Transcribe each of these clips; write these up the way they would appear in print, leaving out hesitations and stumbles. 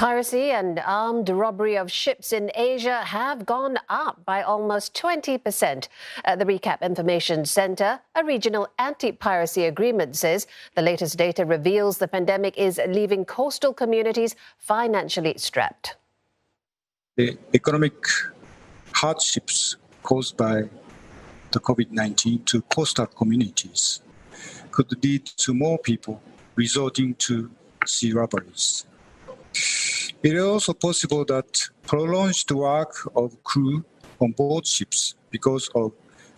Piracy and armed robbery of ships in Asia have gone up by almost 20%. The ReCAAP Information Centre, a regional anti-piracy agreement, says the latest data reveals the pandemic is leaving coastal communities financially strapped. The economic hardships caused by the COVID-19 to coastal communities could lead to more people resorting to sea robberies. It is also possible that prolonged work of crew on board ships because of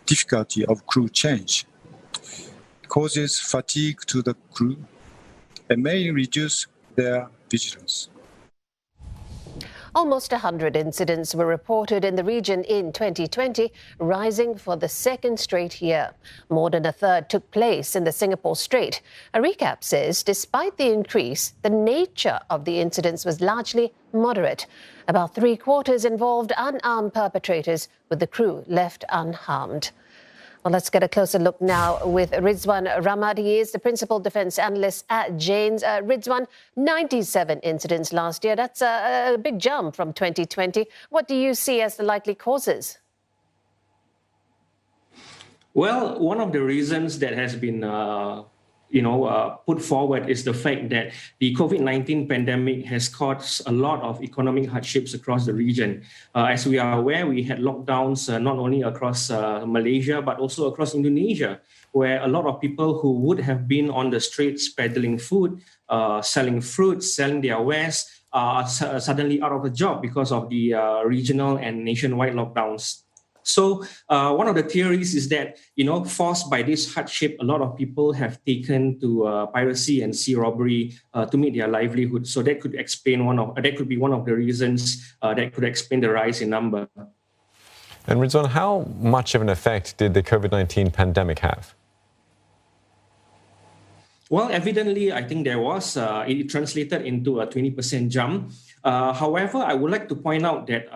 difficulty of crew change causes fatigue to the crew and may reduce their vigilance. Almost 100 incidents were reported in the region in 2020, rising for the second straight year. More than a third took place in the Singapore Strait. ReCAAP says despite the increase, the nature of the incidents was largely moderate. About three-quarters involved unarmed perpetrators, with the crew left unharmed. Well, let's get a closer look now with Ridzwan Rahmat. He is the principal defence analyst at Jane's. Ridzwan, 97 incidents last year. That's a big jump from 2020. What do you see as the likely causes? Well, one of the reasons that has been put forward is the fact that the COVID-19 pandemic has caused a lot of economic hardships across the region. As we are aware, we had lockdowns not only across Malaysia, but also across Indonesia, where a lot of people who would have been on the streets peddling food, selling fruits, selling their wares, are suddenly out of a job because of the regional and nationwide lockdowns. So one of the theories is that, forced by this hardship, a lot of people have taken to piracy and sea robbery to meet their livelihood. So that could be one of the reasons that could explain the rise in number. And Ridzwan, how much of an effect did the COVID-19 pandemic have? Well, evidently, I think there was, it translated into a 20% jump. However, I would like to point out that,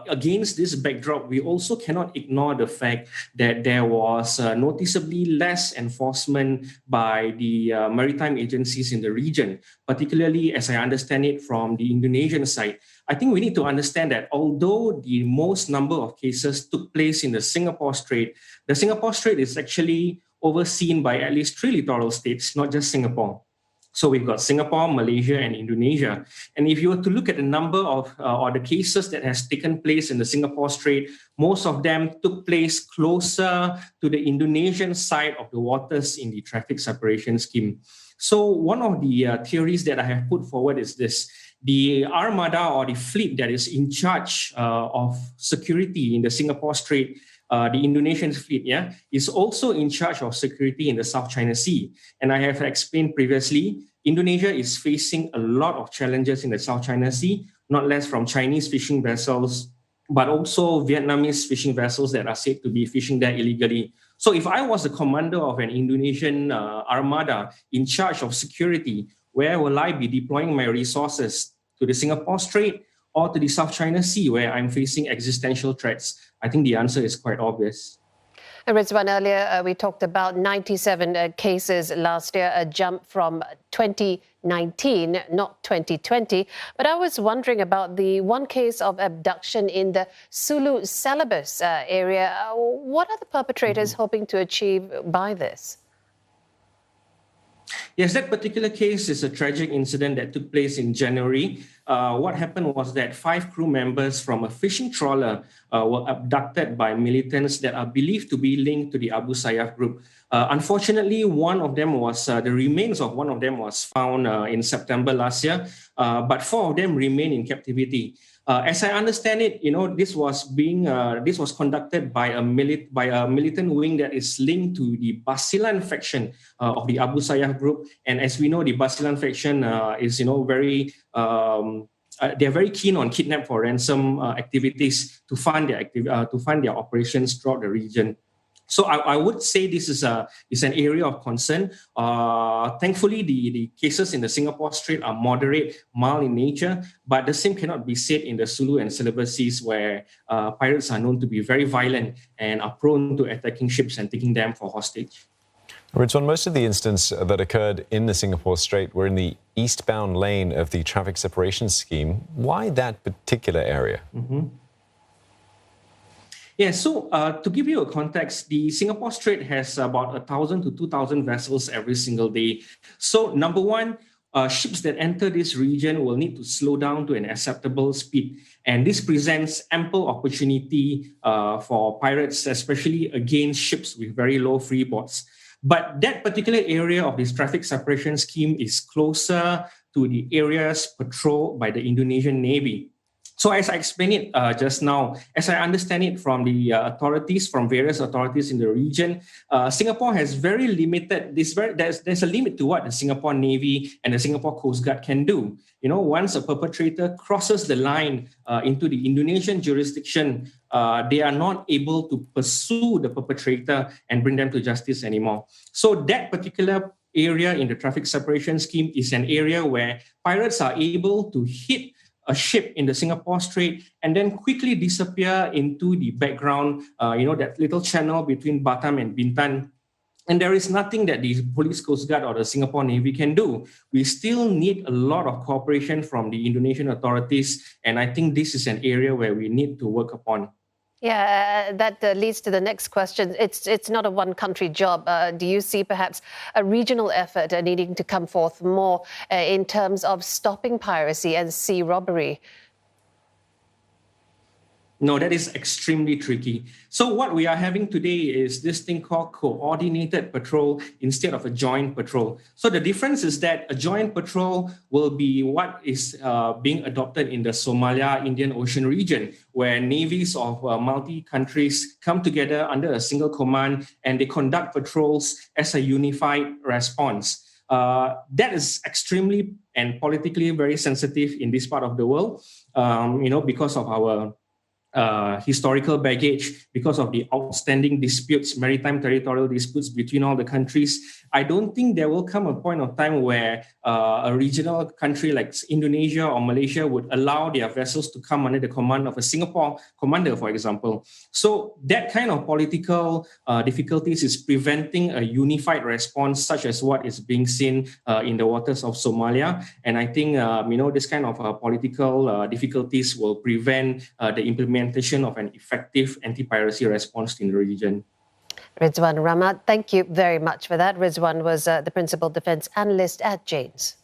against this backdrop, we also cannot ignore the fact that there was noticeably less enforcement by the maritime agencies in the region, particularly as I understand it from the Indonesian side. I think we need to understand that although the most number of cases took place in the Singapore Strait is actually overseen by at least 3 littoral states, not just Singapore. So we've got Singapore, Malaysia, and Indonesia. And if you were to look at the number of or the cases that has taken place in the Singapore Strait, most of them took place closer to the Indonesian side of the waters in the traffic separation scheme. So one of the theories that I have put forward is this: the armada or the fleet that is in charge of security in the Singapore Strait, the Indonesian fleet, is also in charge of security in the South China Sea. And I have explained previously, Indonesia is facing a lot of challenges in the South China Sea, not less from Chinese fishing vessels, but also Vietnamese fishing vessels that are said to be fishing there illegally. So if I was the commander of an Indonesian armada in charge of security, where will I be deploying my resources? To the Singapore Strait or to the South China Sea, where I'm facing existential threats? I think the answer is quite obvious. Ridzwan, earlier we talked about 97 cases last year, a jump from 2019, not 2020. But I was wondering about the one case of abduction in the Sulu Celebes area. What are the perpetrators hoping to achieve by this? Yes, that particular case is a tragic incident that took place in January. What happened was that 5 crew members from a fishing trawler were abducted by militants that are believed to be linked to the Abu Sayyaf group. Unfortunately, the remains of one of them was found in September last year, but 4 of them remain in captivity. As I understand it, this was conducted by a militant wing that is linked to the Basilan faction of the Abu Sayyaf group. And as we know, the Basilan faction is they're very keen on kidnap for ransom activities to fund their operations throughout the region. So I would say this is an area of concern. Thankfully, the cases in the Singapore Strait are moderate, mild in nature, but the same cannot be said in the Sulu and Celebes seas, where pirates are known to be very violent and are prone to attacking ships and taking them for hostage. Ridzwan, most of the incidents that occurred in the Singapore Strait were in the eastbound lane of the traffic separation scheme. Why that particular area? Yeah, so to give you a context, the Singapore Strait has about 1,000 to 2,000 vessels every single day. So number one, ships that enter this region will need to slow down to an acceptable speed. And this presents ample opportunity for pirates, especially against ships with very low freeboards. But that particular area of this traffic separation scheme is closer to the areas patrolled by the Indonesian Navy. So as I explained it just now, as I understand it from the authorities, from various authorities in the region, Singapore has very limited, there's a limit to what the Singapore Navy and the Singapore Coast Guard can do. You know, once a perpetrator crosses the line into the Indonesian jurisdiction, they are not able to pursue the perpetrator and bring them to justice anymore. So that particular area in the traffic separation scheme is an area where pirates are able to hit a ship in the Singapore Strait and then quickly disappear into the background, that little channel between Batam and Bintan. And there is nothing that the Police Coast Guard or the Singapore Navy can do. We still need a lot of cooperation from the Indonesian authorities. And I think this is an area where we need to work upon. Yeah, that leads to the next question. It's not a one-country job. Do you see perhaps a regional effort needing to come forth more in terms of stopping piracy and sea robbery? No, that is extremely tricky. So what we are having today is this thing called coordinated patrol instead of a joint patrol. So the difference is that a joint patrol will be what is being adopted in the Somalia Indian Ocean region, where navies of multi-countries come together under a single command and they conduct patrols as a unified response. That is extremely and politically very sensitive in this part of the world, because of our historical baggage, because of the outstanding disputes, maritime territorial disputes between all the countries. I don't think there will come a point of time where a regional country like Indonesia or Malaysia would allow their vessels to come under the command of a Singapore commander, for example. So that kind of political difficulties is preventing a unified response such as what is being seen in the waters of Somalia. And I think, this kind of political difficulties will prevent the implementation of an effective anti-piracy response in the region. Ridzwan Rahmat, thank you very much for that. Ridzwan was the Principal Defence Analyst at Janes.